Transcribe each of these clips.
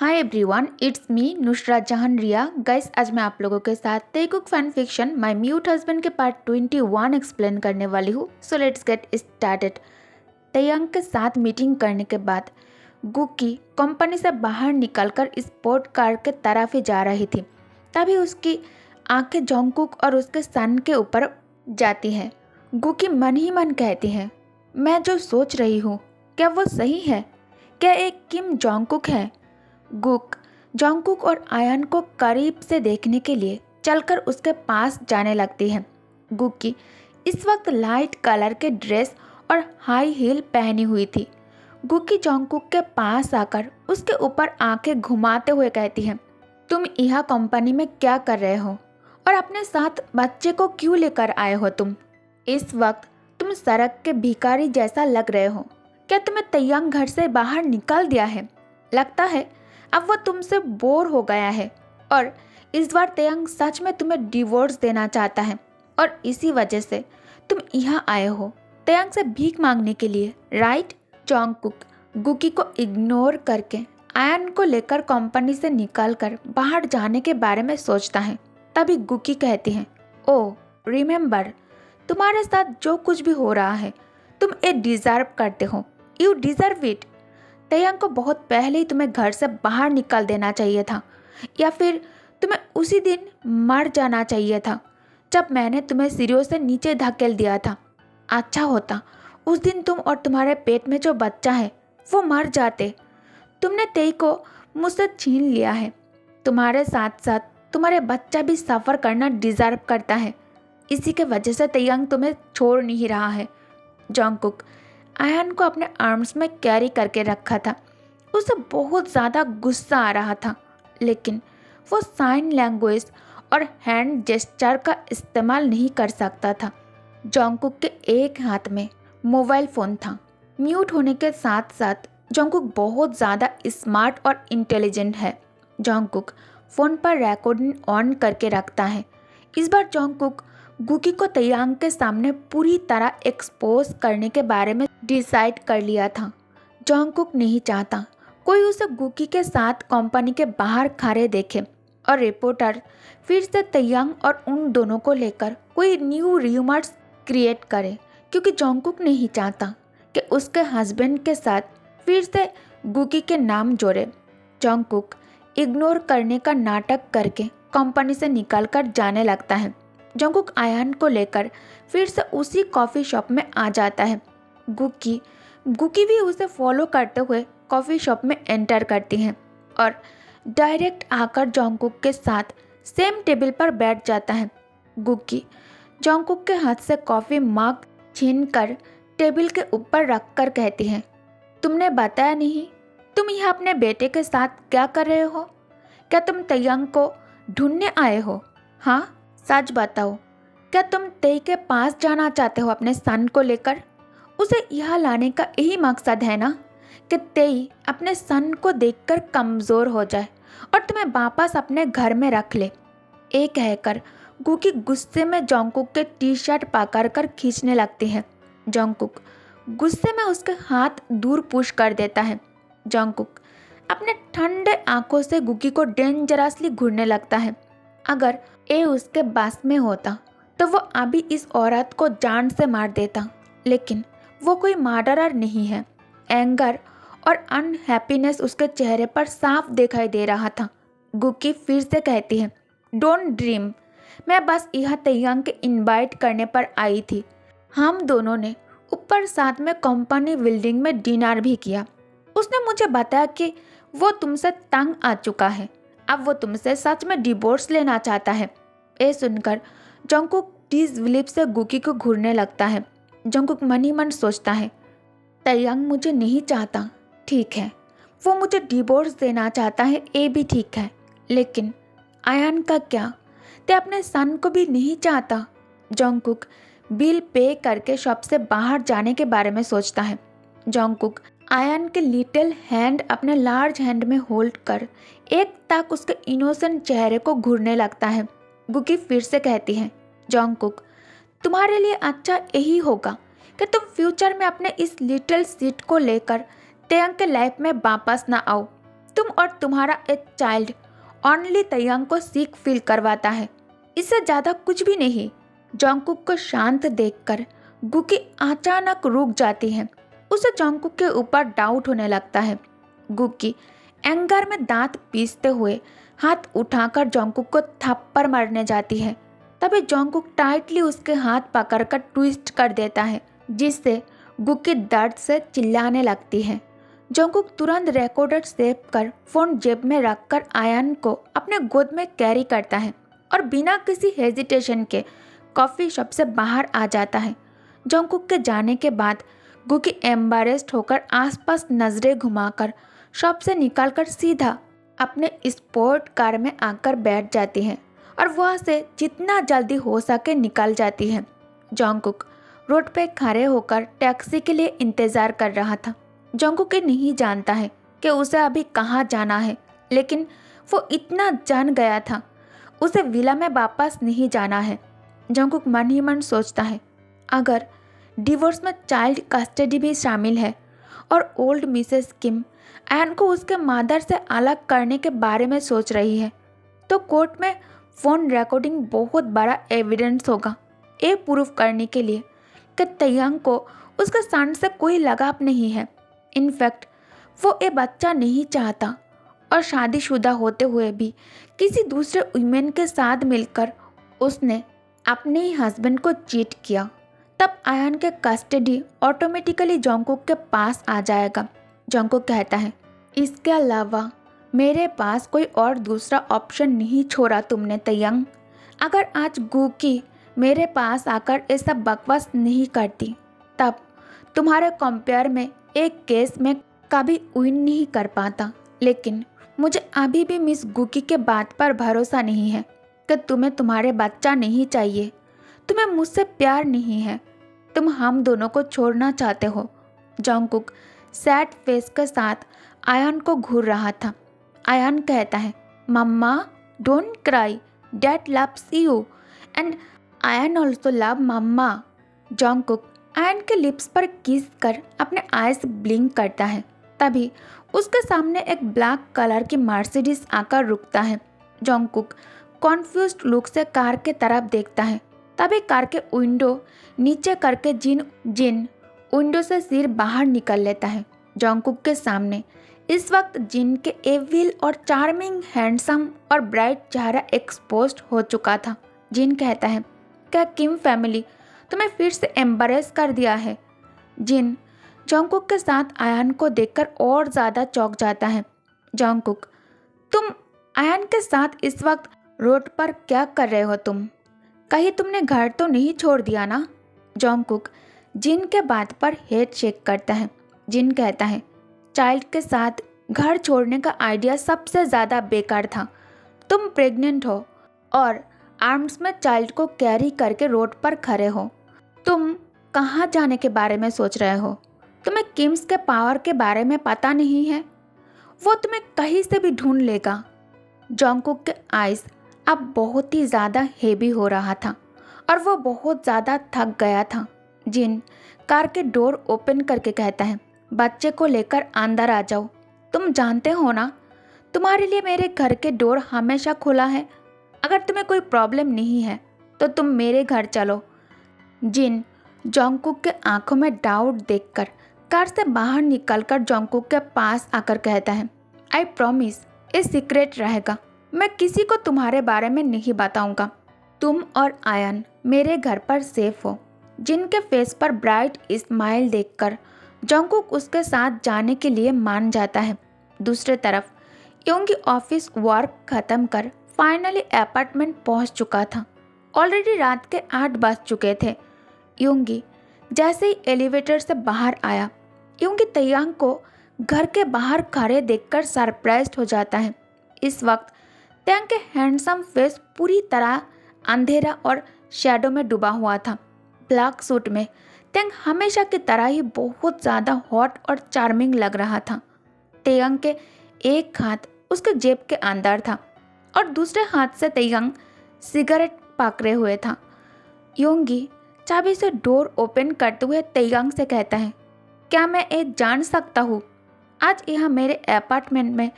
Hi everyone, it's me नुसरात जहान रिया। Guys, आज मैं आप लोगों के साथ Taekook fan fiction my mute husband के पार्ट 21 एक्सप्लेन करने वाली हूँ। So let's get started. Taehyung के साथ मीटिंग करने के बाद गुकी कंपनी से बाहर निकलकर स्पोर्ट कार के तरफ ही जा रही थी। तभी उसकी आंखें जोंगकुक और उसके सन के ऊपर जाती हैं। गुकी मन ही मन कहती है, मैं जो सोच रही हूँ क्या वो सही है? क्या एक किम जोंगकुक है? गुक जोंगकुक और आयन को करीब से देखने के लिए चलकर उसके पास जाने लगती है। गुकी इस वक्त लाइट कलर के ड्रेस और हाई हील पहनी हुई थी। गुकी जोंगकुक के पास आकर उसके ऊपर आंखें घुमाते हुए कहती है, तुम यह कंपनी में क्या कर रहे हो और अपने साथ बच्चे को क्यों लेकर आए हो? तुम इस वक्त तुम सड़क के भिखारी जैसा लग रहे हो। क्या तुम्हें तयंग घर से बाहर निकाल दिया है? लगता है अब वो तुमसे बोर हो गया है और इस बार तयंग सच में तुम्हें डिवोर्स देना चाहता है और इसी वजह से तुम यहाँ आए हो तयंग से भीख मांगने के लिए, राइट? जोंगकुक गुकी को इग्नोर करके आयन को लेकर कंपनी से निकलकर बाहर जाने के बारे में सोचता है। तभी गुकी कहती है, ओ रिमेम्बर, तुम्हारे साथ जो कुछ भी हो रहा है तुम ये डिजर्व करते हो। You deserve it. तयंग को बहुत पहले ही तुम्हें घर से बाहर निकाल देना चाहिए था, या फिर तुम्हें उसी दिन मर जाना चाहिए था जब मैंने तुम्हें सीढ़ियों से नीचे धकेल दिया था। अच्छा होता उस दिन तुम और तुम्हारे पेट में जो बच्चा है वो मर जाते। तुमने तेई को मुझसे छीन लिया है। तुम्हारे साथ साथ तुम्हारे बच्चा भी सफ़र करना डिजर्व करता है। इसी के वजह से तयंग तुम्हें छोड़ नहीं रहा है। जोंगकुक आयन को अपने आर्म्स में कैरी करके रखा था। उसे बहुत ज़्यादा गुस्सा आ रहा था, लेकिन वो साइन लैंग्वेज और हैंड जेस्चर का इस्तेमाल नहीं कर सकता था। जोंगकुक के एक हाथ में मोबाइल फ़ोन था। म्यूट होने के साथ साथ जोंगकुक बहुत ज़्यादा स्मार्ट और इंटेलिजेंट है। जोंगकुक फ़ोन पर रिकॉर्डिंग ऑन करके रखता है। इस बार जोंगकुक गुकी को तयंग के सामने पूरी तरह एक्सपोज करने के बारे में डिसाइड कर लिया था। जोंगकुक नहीं चाहता कोई उसे गुकी के साथ कंपनी के बाहर खड़े देखे और रिपोर्टर फिर से तयंग और उन दोनों को लेकर कोई न्यू र्यूमर्स क्रिएट करे, क्योंकि जोंगकुक नहीं चाहता कि उसके हस्बैंड के साथ फिर से गुकी के नाम जोड़े। जोंगकुक इग्नोर करने का नाटक करके कंपनी से निकलकर जाने लगता है। जोंगकुक आयन को लेकर फिर से उसी कॉफ़ी शॉप में आ जाता है। गुकी भी उसे फॉलो करते हुए कॉफ़ी शॉप में एंटर करती हैं और डायरेक्ट आकर जोंगकुक के साथ सेम टेबल पर बैठ जाता है। गुकी जोंगकुक के हाथ से कॉफ़ी मग छीनकर टेबल के ऊपर रखकर कहती है, तुमने बताया नहीं तुम यह अपने बेटे के साथ क्या कर रहे हो? क्या तुम तयंग को ढूंढने आए हो? हाँ, सच बताओ, क्या तुम तेई के पास जाना चाहते हो अपने सन को लेकर? उसे यह लाने का यही मकसद है ना, कि तेई अपने सन को देखकर कमज़ोर हो जाए और तुम्हें वापस अपने घर में रख ले। ये कहकर गुकी गुस्से में जोंगकुक के टी शर्ट पकड़ कर खींचने लगती है। जोंगकुक गुस्से में उसके हाथ दूर पुश कर देता है। जोंगकुक अपने ठंडे आंखों से गुकी को डेंजरसली घूरने लगता है। अगर ये उसके बस में होता तो वो अभी इस औरत को जान से मार देता, लेकिन वो कोई मर्डरर नहीं है। एंगर और अनहैप्पीनेस उसके चेहरे पर साफ दिखाई दे रहा था। गुकी फिर से कहती है, डोंट ड्रीम, मैं बस यह तयंग के इनवाइट करने पर आई थी। हम दोनों ने ऊपर साथ में कंपनी बिल्डिंग में डिनर भी किया। उसने मुझे बताया कि वो तुमसे तंग आ चुका है। अब वो तुमसे सच में डिवोर्स लेना चाहता है। ये सुनकर जोंगकुक डिसबिलीफ से गुकी को घूरने लगता है। जोंगकुक मन ही मन सोचता है, तयंग मुझे नहीं चाहता, ठीक है, वो मुझे डिवोर्स देना चाहता है, ये भी ठीक है, लेकिन आयन का क्या? ते अपने सन को भी नहीं चाहता। जोंगकुक बिल पे करके शॉप से बाहर जाने के बारे में सोचता है। जोंगकुक आयन के लिटिल हैंड अपने लार्ज हैंड में होल्ड कर एक तक उसके इनोसेंट चेहरे को घूरने लगता है। गुकी फिर से कहती है, जोंगकुक, तुम्हारे लिए अच्छा यही होगा कि तुम फ्यूचर में अपने इस लिटिल सीट को लेकर तयंग के लाइफ में वापस ना आओ। तुम और तुम्हारा एक चाइल्ड ओनली तैयांग को सीख फील करवाता है, इससे ज़्यादा कुछ भी नहीं। जंगकुक को शांत देखकर गुकी अचानक रुक जाती है। उसे जंगकुक के ऊपर डाउट होने लगता है। गुकी एंगर में दांत पीसते हुए हाथ उठाकर जंगकुक को थप्पड़ मारने जाती है। तभी जंगकुक टाइटली उसके हाथ पकड़कर ट्विस्ट कर देता है, जिससे गुकी दर्द से चिल्लाने लगती है। जंगकुक तुरंत रिकॉर्डर सेव कर फोन जेब में रखकर आयन को अपने गोद में कैरी करता है और बिना किसी हेजिटेशन के कॉफ़ी शॉप से बाहर आ जाता है। जंगकुक के जाने के बाद गुकी एम्बारेस्ड होकर आसपास नजरें घुमाकर शॉप से निकलकर सीधा अपने स्पोर्ट कार में आकर बैठ जाती है और वहाँ से जितना जल्दी हो सके निकल जाती है। जंगकुक रोड पे खड़े होकर टैक्सी के लिए इंतज़ार कर रहा था। जंगकुक नहीं जानता है कि उसे अभी कहाँ जाना है, लेकिन वो इतना जान गया था, उसे विला में वापस नहीं जाना है। जंगकुक मन ही मन सोचता है, अगर डिवोर्स में चाइल्ड कस्टडी भी शामिल है और ओल्ड मिसेस किम एन को उसके मदर से अलग करने के बारे में सोच रही है, तो कोर्ट में फ़ोन रिकॉर्डिंग बहुत बड़ा एविडेंस होगा, ये प्रूफ करने के लिए कि तैयांग को उसके सन से कोई लगाव नहीं है। इनफैक्ट वो ये बच्चा नहीं चाहता और शादीशुदा होते हुए भी किसी दूसरे वुमेन के साथ मिलकर उसने अपने ही हस्बैंड को चीट किया। तब आयन के कस्टडी ऑटोमेटिकली जंगकुक के पास आ जाएगा। जंगकुक कहता है, इसके अलावा मेरे पास कोई और दूसरा ऑप्शन नहीं छोड़ा तुमने तैयांग। अगर आज गुकी मेरे पास आकर ये सब बकवास नहीं करती, तब तुम्हारे कंपेयर में एक केस में कभी विन नहीं कर पाता। लेकिन मुझे अभी भी मिस गुकी के बात पर भरोसा नहीं है कि तुम्हें तुम्हारे बच्चा नहीं चाहिए, तुम्हें मुझसे प्यार नहीं है, तुम हम दोनों को छोड़ना चाहते हो। जंगकुक सैड फेस के साथ आयन को घूर रहा था। आयन कहता है, mama don't cry, dad loves you and Ayan also love mama. Jungkook Ayan के लिप्स पर किस कर अपने आइज ब्लिंक करता है। तभी उसके सामने एक ब्लैक कलर की मर्सिडीज आकर रुकता है। जंगकुक कॉन्फ्यूज्ड लुक से कार के तरफ देखता है। तभी कार के विंडो नीचे करके जिन विंडो से सिर बाहर निकल लेता है। जंगकुक के सामने इस वक्त जिन के एविल और चार्मिंग, हैंडसम और ब्राइट चेहरा एक्सपोज्ड हो चुका था। जिन कहता है, क्या किम फैमिली तुम्हें फिर से एम्बरेस कर दिया है? जिन जंगकुक के साथ आयन को देखकर और ज़्यादा चौंक जाता है। जंगकुक, तुम आयन के साथ इस वक्त रोड पर क्या कर रहे हो तुम? कहीं तुमने घर तो नहीं छोड़ दिया ना? जंगकुक जिन के बात पर हेड शेक करता है। जिन कहता है, चाइल्ड के साथ घर छोड़ने का आइडिया सबसे ज़्यादा बेकार था। तुम प्रेग्नेंट हो और आर्म्स में चाइल्ड को कैरी करके रोड पर खड़े हो। तुम कहाँ जाने के बारे में सोच रहे हो? तुम्हें किम्स के पावर के बारे में पता नहीं है? वो तुम्हें कहीं से भी ढूंढ लेगा। जंगकुक के आइज़ अब बहुत ही ज़्यादा हेवी हो रहा था और वो बहुत ज़्यादा थक गया था। जिन कार के डोर ओपन करके कहता है, बच्चे को लेकर अंदर आ जाओ। तुम जानते हो ना, तुम्हारे लिए मेरे घर के डोर हमेशा खुला है। अगर तुम्हें कोई प्रॉब्लम नहीं है तो तुम मेरे घर चलो। जिन जंगकुक के आंखों में डाउट देखकर कार से बाहर निकलकर जंगकुक के पास आकर कहता है, आई प्रॉमिस ये सीक्रेट रहेगा, मैं किसी को तुम्हारे बारे में नहीं बताऊंगा। तुम और आयन मेरे घर पर सेफ हो। जिनके फेस पर ब्राइट स्माइल देखकर जंगकुक उसके साथ जाने के लिए मान जाता है। दूसरी तरफ योंगी ऑफिस वर्क खत्म कर फाइनली अपार्टमेंट पहुंच चुका था। ऑलरेडी रात के 8 बज चुके थे। योंगी जैसे ही एलिवेटर से बाहर आया, योंगी तैयांग को घर के बाहर खड़े देखकर सरप्राइज्ड हो जाता है। इस वक्त तैयांग के हैंडसम फेस पूरी तरह अंधेरा और शैडो में डूबा हुआ था। ब्लैक सूट में तैयांग हमेशा की तरह ही बहुत ज़्यादा हॉट और चार्मिंग लग रहा था। तैयांग के एक हाथ उसके जेब के अंदर था और दूसरे हाथ से तैयांग सिगरेट पकड़े हुए था। योंगी चाबी से डोर ओपन करते हुए तैयांग से कहता है, क्या मैं ये जान सकता हूँ आज यहाँ मेरे अपार्टमेंट में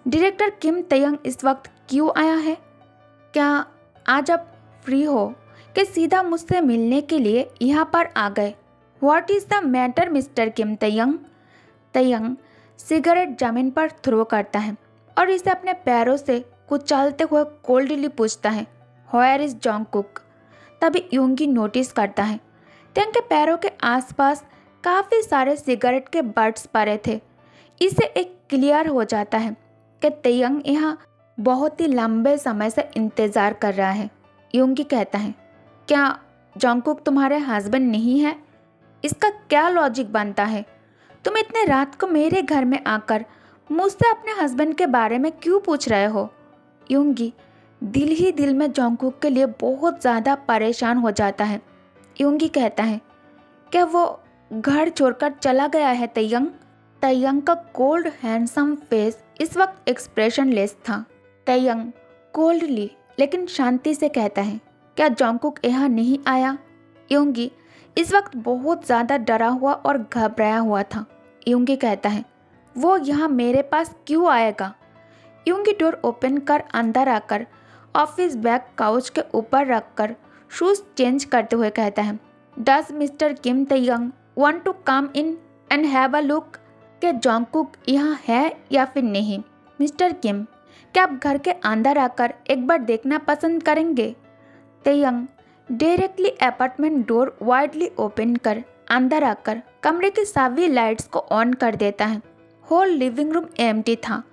डायरेक्टर किम तयंग इस वक्त क्यों आया है? क्या आज आप फ्री हो कि सीधा मुझसे मिलने के लिए यहाँ पर आ गए? What is the matter Mr Kim Taehyung? Taehyung cigarette जमीन पर थ्रो करता है और इसे अपने पैरों से कुचलते हुए कोल्डली पूछता है, वेयर इज जॉन्गकुक? तभी यूंगी नोटिस करता है तयंग के पैरों के आसपास काफ़ी सारे सिगरेट के बट्स पड़े थे। इसे एक क्लियर हो जाता है कि तयंग यहाँ बहुत ही लंबे समय से इंतज़ार कर रहा है। यूंगी कहता है, क्या जॉन्गकुक तुम्हारे हस्बैंड नहीं है? इसका क्या लॉजिक बनता है? तुम इतने रात को मेरे घर में आकर मुझसे अपने हस्बैंड के बारे में क्यों पूछ रहे हो? यूंगी दिल ही दिल में जॉन्गकुक के लिए बहुत ज़्यादा परेशान हो जाता है। यूंगी कहता है, क्या वो घर छोड़कर चला गया है तयंग? तयंग का कोल्ड हैंडसम फेस इस वक्त एक्सप्रेशनलेस था। तयंग कोल्डली लेकिन शांति से कहता है, क्या जॉन्गकुक यहाँ नहीं आया? यूंगी इस वक्त बहुत ज़्यादा डरा हुआ और घबराया हुआ था। यूंगी कहता है, वो यहाँ मेरे पास क्यों आएगा? यूंगी डोर ओपन कर अंदर आकर ऑफिस बैग काउच के ऊपर रखकर शूज़ चेंज करते हुए कहता है, does Mr Kim Taehyung want to come in and have a look? क्या जॉन्गकुक यहाँ है या फिर नहीं? मिस्टर किम, क्या आप घर के अंदर आकर एक बार देखना पसंद करेंगे? Taehyung directly apartment door widely open कर अंदर आकर कमरे की सभी लाइट्स को ऑन कर देता है। होल लिविंग रूम एम्प्टी था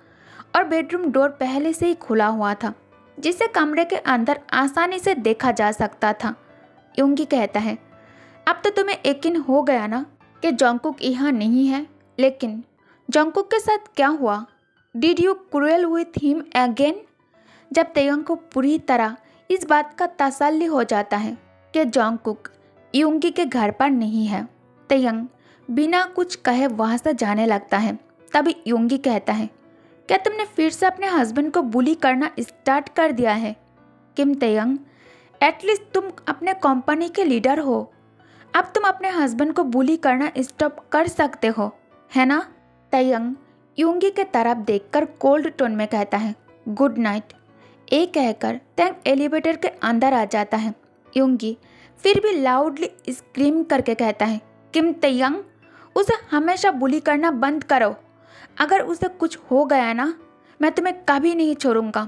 और बेडरूम डोर पहले से ही खुला हुआ था, जिसे कमरे के अंदर आसानी से देखा जा सकता था। यूंगी कहता है, अब तो तुम्हें यकीन हो गया ना कि जॉन्गकुक यहाँ नहीं है, लेकिन जॉन्गकुक के साथ क्या हुआ? Did you cruel with him again? जब तयंग को पूरी तरह इस बात का तसल्ली हो जाता है कि जॉन्गकुक यूंगी के घर पर नहीं है, तयंग बिना कुछ कहे वहाँ से जाने लगता है। तभी यूंगी कहता है, क्या तुमने फिर से अपने हस्बैंड को बुली करना स्टार्ट कर दिया है? किम तयंग, एटलीस्ट तुम अपने कंपनी के लीडर हो, अब तुम अपने हस्बैंड को बुली करना स्टॉप कर सकते हो, है ना? तयंग यूंगी के तरफ देखकर कोल्ड टोन में कहता है, गुड नाइट। ये कहकर तयंग एलिवेटर के अंदर आ जाता है। यूंगी फिर भी लाउडली स्क्रीम करके कहता है, किम तयंग, उसे हमेशा बुली करना बंद करो। अगर उसे कुछ हो गया ना, मैं तुम्हें कभी नहीं छोड़ूंगा।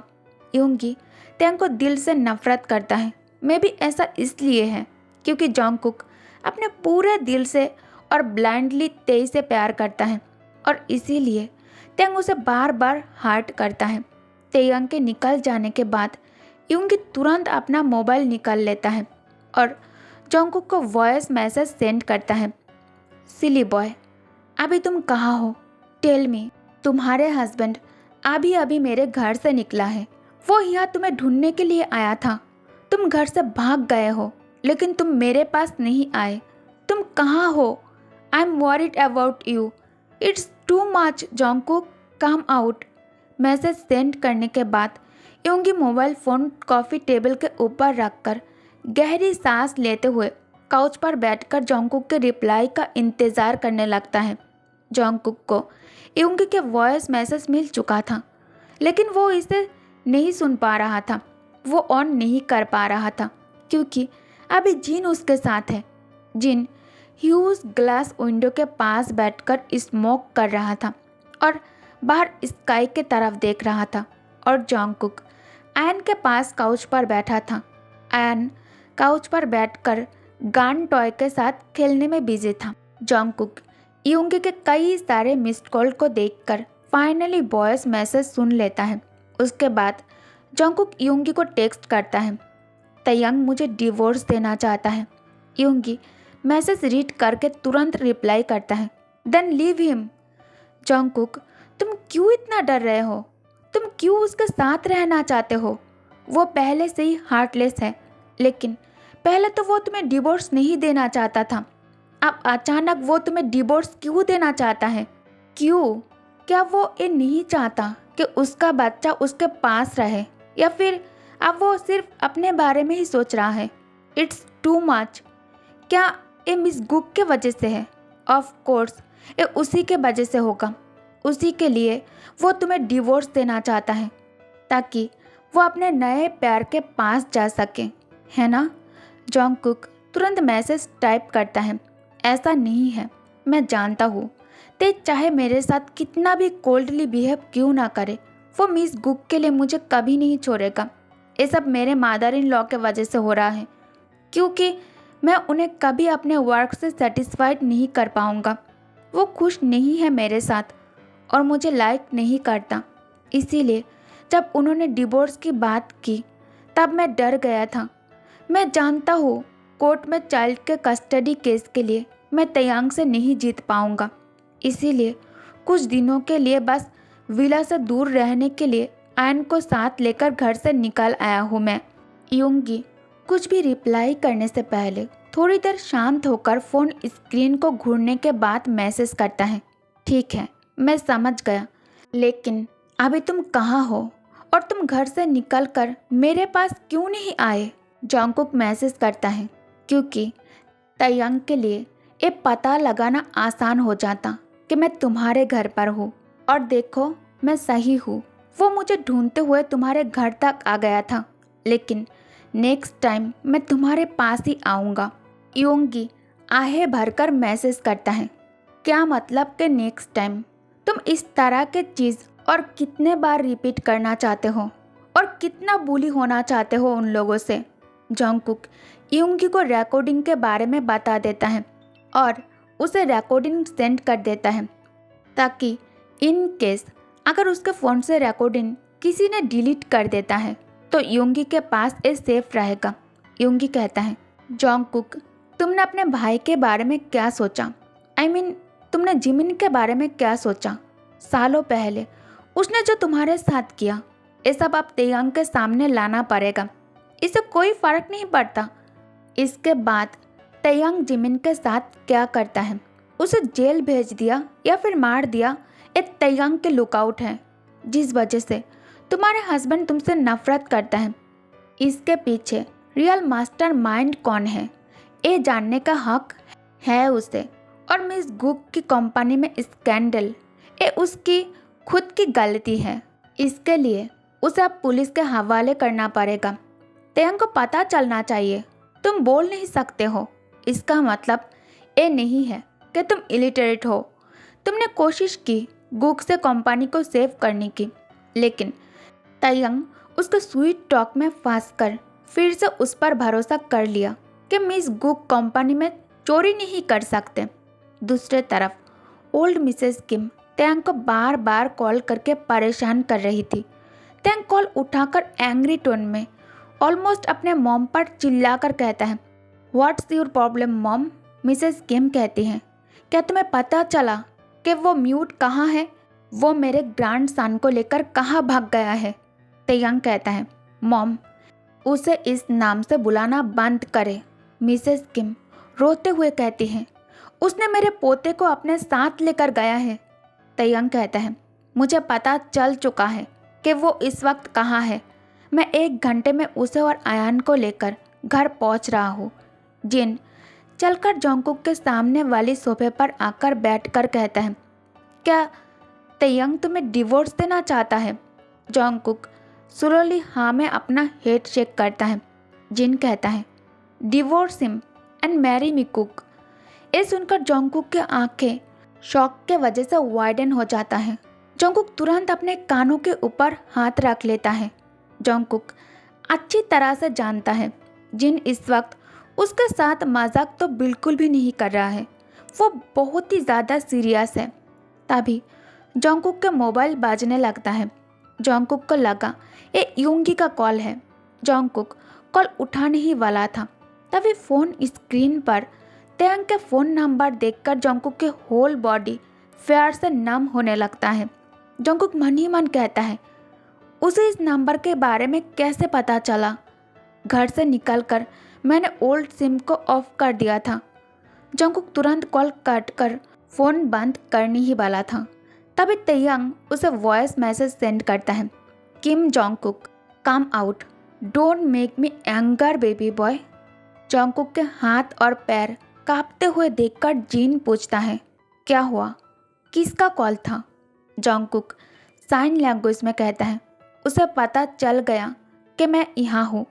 यूंगी तयंग को दिल से नफरत करता है। मैं भी ऐसा इसलिए है क्योंकि जॉन्गकुक अपने पूरे दिल से और ब्लाइंडली तेई से प्यार करता है और इसीलिए तयंग उसे बार बार हर्ट करता है। तयंग के निकल जाने के बाद यूंगी तुरंत अपना मोबाइल निकाल लेता है और जॉन्गकुक को वॉइस मैसेज सेंड करता है, सिली बॉय, अभी तुम कहाँ हो? Tell me. तुम्हारे हस्बैंड अभी अभी मेरे घर से निकला है। वो यहाँ तुम्हें ढूंढने के लिए आया था। तुम घर से भाग गए हो, लेकिन तुम मेरे पास नहीं आए। तुम कहाँ हो? I am worried about you. It's too much Jungkook, come out. Message send करने के बाद Yoongi mobile phone coffee table के ऊपर रखकर गहरी सांस लेते हुए काउच पर बैठकर जॉन्गकुक के रिप्लाई का इंतज़ार करने लगता है। जॉन्गकुक को यूंगी के वॉइस मैसेज मिल चुका था, लेकिन वो इसे नहीं सुन पा रहा था, वो ऑन नहीं कर पा रहा था क्योंकि अभी जिन उसके साथ है। जिन ह्यूज ग्लास विंडो के पास बैठकर स्मोक कर रहा था और बाहर स्काई के तरफ देख रहा था और जॉन्गकुक आयन के पास काउच पर बैठा था। आयन काउच पर बैठकर गन टॉय के साथ खेलने में बिजी था। जॉन्गकुक यूंगी के कई सारे मिस्ड कॉल को देखकर फाइनली वॉइस मैसेज सुन लेता है। उसके बाद जॉन्गकुक यूंगी को टेक्स्ट करता है, तयंग मुझे डिवोर्स देना चाहता है। यूंगी मैसेज रीड करके तुरंत रिप्लाई करता है, देन लीव हिम। जॉन्गकुक, तुम क्यों इतना डर रहे हो? तुम क्यों उसके साथ रहना चाहते हो? वो पहले से ही हार्टलेस है, लेकिन पहले तो वो तुम्हें डिवोर्स नहीं देना चाहता था। अब अचानक वो तुम्हें डिवोर्स क्यों देना चाहता है? क्यों? क्या वो ये नहीं चाहता कि उसका बच्चा उसके पास रहे, या फिर अब वो सिर्फ अपने बारे में ही सोच रहा है? It's too much. क्या ये मिस गुक के वजह से है? ऑफ कोर्स ये उसी के वजह से होगा। उसी के लिए वो तुम्हें डिवोर्स देना चाहता है ताकि वो अपने नए प्यार के पास जा सके, है ना? जॉन्गकुक तुरंत मैसेज टाइप करता है, ऐसा नहीं है, मैं जानता हूँ। ते चाहे मेरे साथ कितना भी कोल्डली बिहेव क्यों ना करे, वो मिस गुक के लिए मुझे कभी नहीं छोड़ेगा। ये सब मेरे मदर इन लॉ के वजह से हो रहा है, क्योंकि मैं उन्हें कभी अपने वर्क से सेटिस्फाइड नहीं कर पाऊँगा। वो खुश नहीं है मेरे साथ और मुझे लाइक नहीं करता। इसीलिए जब उन्होंने डिवोर्स की बात की तब मैं डर गया था। मैं जानता हूँ कोर्ट में चाइल्ड के कस्टडी केस के लिए मैं तयांग से नहीं जीत पाऊँगा। इसीलिए कुछ दिनों के लिए बस विला से दूर रहने के लिए आयन को साथ लेकर घर से निकल आया हूँ मैं। यूंगी कुछ भी रिप्लाई करने से पहले थोड़ी देर शांत होकर फ़ोन स्क्रीन को घूरने के बाद मैसेज करता है, ठीक है मैं समझ गया, लेकिन अभी तुम कहाँ हो और तुम घर से निकलकर मेरे पास क्यों नहीं आए? जॉन्गकुक मैसेज करता है, क्योंकि तयांग के लिए ये पता लगाना आसान हो जाता कि मैं तुम्हारे घर पर हूँ। और देखो मैं सही हूँ, वो मुझे ढूंढते हुए तुम्हारे घर तक आ गया था, लेकिन नेक्स्ट टाइम मैं तुम्हारे पास ही आऊँगा। योंगी आहे भरकर मैसेज करता है, क्या मतलब कि नेक्स्ट टाइम? तुम इस तरह के चीज़ और कितने बार रिपीट करना चाहते हो और कितना बुली होना चाहते हो उन लोगों से? जॉन्गकुक योंगी को रिकॉर्डिंग के बारे में बता देता है और उसे रिकॉर्डिंग सेंड कर देता है ताकि इन केस अगर उसके फ़ोन से रिकॉर्डिंग किसी ने डिलीट कर देता है तो योंगी के पास ये सेफ रहेगा। योंगी कहता है, जॉन्गकुक तुमने अपने भाई के बारे में क्या सोचा? तुमने जिमिन के बारे में क्या सोचा? सालों पहले उसने जो तुम्हारे साथ किया, ये सब अब तयांग के सामने लाना पड़ेगा। इससे कोई फर्क नहीं पड़ता इसके बाद तयांग जिमिन के साथ क्या करता है, उसे जेल भेज दिया या फिर मार दिया, ये तयांग के लुकआउट है, जिस वजह से तुम्हारे हस्बैंड तुमसे नफरत करता है। इसके पीछे रियल मास्टर माइंड कौन है, ये जानने का हक है उसे। और मिस गुक की कंपनी में स्कैंडल ये उसकी खुद की गलती है, इसके लिए उसे अब पुलिस के हवाले करना पड़ेगा। तयांग को पता चलना चाहिए तुम बोल नहीं सकते हो, इसका मतलब ये नहीं है कि तुम इलिटरेट हो। तुमने कोशिश की गुक से कंपनी को सेव करने की, लेकिन तयांग उसके स्वीट टॉक में फंसकर फिर से उस पर भरोसा कर लिया कि मिस गुक कंपनी में चोरी नहीं कर सकते। दूसरे तरफ ओल्ड मिसेस किम तयांग को बार बार कॉल करके परेशान कर रही थी। तयांग कॉल उठाकर एंग्री टोन में ऑलमोस्ट अपने मॉम पर चिल्लाकर कहता है, what's your problem mom? Mrs Kim कहती हैं, क्या तुम्हें पता चला कि वो म्यूट कहाँ है? वो मेरे ग्रैंड सन को लेकर कहाँ भाग गया है? तयांग कहता है, मॉम उसे इस नाम से बुलाना बंद करे। मिसेस किम रोते हुए कहती हैं, उसने मेरे पोते को अपने साथ लेकर गया है। तयांग कहता है, मुझे पता चल चुका है कि वो इस वक्त कहाँ है। मैं 1 घंटे में उसे और आयान को लेकर घर पहुंच रहा हूँ। जिन चलकर जॉन्गकुक के सामने वाली सोफे पर आकर बैठकर कहता है, क्या तयांग तुम्हें डिवोर्स देना चाहता है? जॉन्गकुक स्लोली हाँ में अपना हेड शेक करता है। जिन कहता है, divorce him and marry me cook. ये सुनकर जॉन्गकुक की आंखें शॉक के वजह से वाइडन हो जाता है। जॉन्गकुक तुरंत अपने कानों के ऊपर हाथ रख लेता है। जॉन्गकुक अच्छी तरह से जानता है जिन इस वक्त उसके साथ मजाक तो बिल्कुल भी नहीं कर रहा है, वो बहुत ही ज़्यादा सीरियस है। तभी जॉन्गकुक का मोबाइल बाजने लगता है। जॉन्गकुक को लगा ये यूंगी का कॉल है। जॉन्गकुक कॉल उठाने ही वाला था, तभी फ़ोन स्क्रीन पर तयांग के फ़ोन नंबर देखकर जॉन्गकुक के होल बॉडी फेयर से नम होने लगता है। जॉन्गकुक मन ही मन कहता है, उसे इस नंबर के बारे में कैसे पता चला? घर से निकलकर मैंने ओल्ड सिम को ऑफ कर दिया था। जॉन्गकुक तुरंत कॉल कट कर फ़ोन बंद करने ही वाला था, तभी तयांग उसे वॉइस मैसेज सेंड करता है, Kim Jungkook come out, don't make me anger baby boy. Jungkook के हाथ और पैर कांपते हुए देखकर जिन पूछता है, क्या हुआ? किसका कॉल था? जॉन्गकुक साइन लैंग्वेज में कहता है, उसे पता चल गया कि मैं यहाँ हूँ।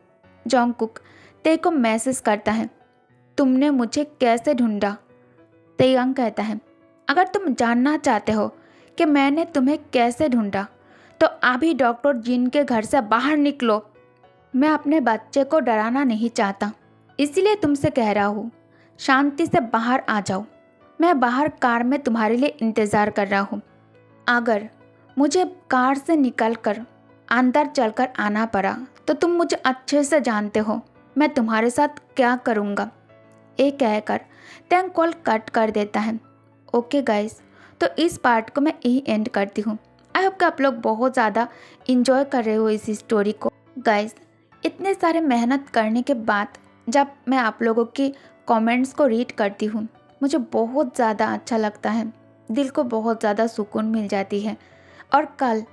जॉन्गकुक ते को मैसेज करता है, तुमने मुझे कैसे ढूंढा? तेयंग कहता है, अगर तुम जानना चाहते हो कि मैंने तुम्हें कैसे ढूंढा तो अभी डॉक्टर जिन के घर से बाहर निकलो। मैं अपने बच्चे को डराना नहीं चाहता, इसीलिए तुमसे कह रहा हूँ, शांति से बाहर आ जाओ। मैं बाहर कार में तुम्हारे लिए इंतज़ार कर रहा हूँ। अगर मुझे कार से निकलकर अंदर चलकर आना पड़ा तो तुम मुझे अच्छे से जानते हो मैं तुम्हारे साथ क्या करूँगा। ये कहकर टैंग कॉल कट कर देता है। ओके गाइस, तो इस पार्ट को मैं यही एंड करती हूँ। आई होप कि आप लोग बहुत ज़्यादा इंजॉय कर रहे हो इस स्टोरी को। गाइस, इतने सारे मेहनत करने के बाद जब मैं आप लोगों की कमेंट्स को रीड करती हूँ, मुझे बहुत ज़्यादा अच्छा लगता है, दिल को बहुत ज़्यादा सुकून मिल जाती है। और कल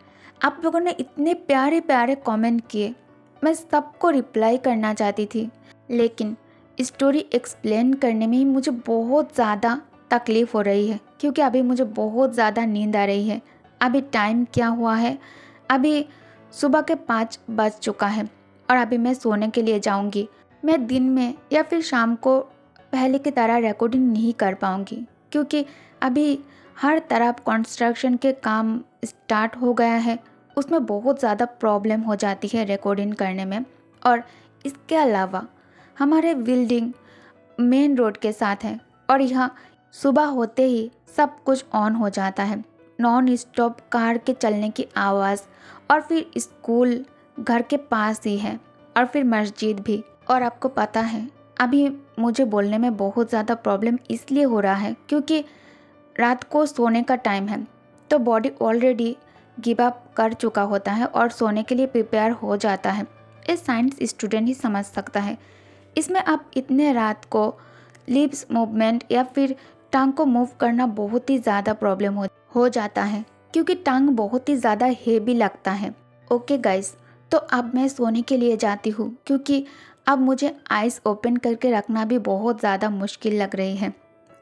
आप लोगों ने इतने प्यारे प्यारे कमेंट किए, मैं सबको रिप्लाई करना चाहती थी, लेकिन स्टोरी एक्सप्लेन करने में ही मुझे बहुत ज़्यादा तकलीफ़ हो रही है, क्योंकि अभी मुझे बहुत ज़्यादा नींद आ रही है। अभी टाइम क्या हुआ है, अभी सुबह के 5 बज चुका है और अभी मैं सोने के लिए जाऊंगी। मैं दिन में या फिर शाम को पहले की तरह रिकॉर्डिंग नहीं कर पाऊंगी, क्योंकि अभी हर तरफ कंस्ट्रक्शन के काम स्टार्ट हो गया है, उसमें बहुत ज़्यादा प्रॉब्लम हो जाती है रिकॉर्डिंग करने में। और इसके अलावा हमारे बिल्डिंग मेन रोड के साथ है और यहाँ सुबह होते ही सब कुछ ऑन हो जाता है, नॉन स्टॉप कार के चलने की आवाज़, और फिर स्कूल घर के पास ही है और फिर मस्जिद भी। और आपको पता है अभी मुझे बोलने में बहुत ज़्यादा प्रॉब्लम इसलिए हो रहा है क्योंकि रात को सोने का टाइम है, तो बॉडी ऑलरेडी गिव अप कर चुका होता है और सोने के लिए प्रिपेयर हो जाता है। ये साइंस स्टूडेंट ही समझ सकता है। इसमें आप इतने रात को लिप्स मूवमेंट या फिर टांग को मूव करना बहुत ही ज़्यादा प्रॉब्लम हो जाता है, क्योंकि टांग बहुत ही ज़्यादा हेवी लगता है। ओके गाइस, तो अब मैं सोने के लिए जाती हूँ, क्योंकि अब मुझे आइज़ ओपन करके रखना भी बहुत ज़्यादा मुश्किल लग रही है।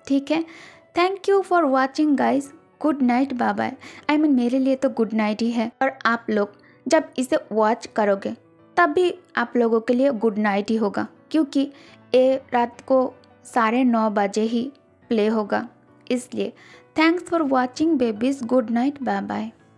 ठीक है, thank you for watching guys, good night, bye bye. I mean मेरे लिए तो गुड नाइट ही है, और आप लोग जब इसे वॉच करोगे तब भी आप लोगों के लिए गुड नाइट ही होगा, क्योंकि ये रात को 9:30 बजे ही प्ले होगा। इसलिए thanks for watching babies, good night, bye bye.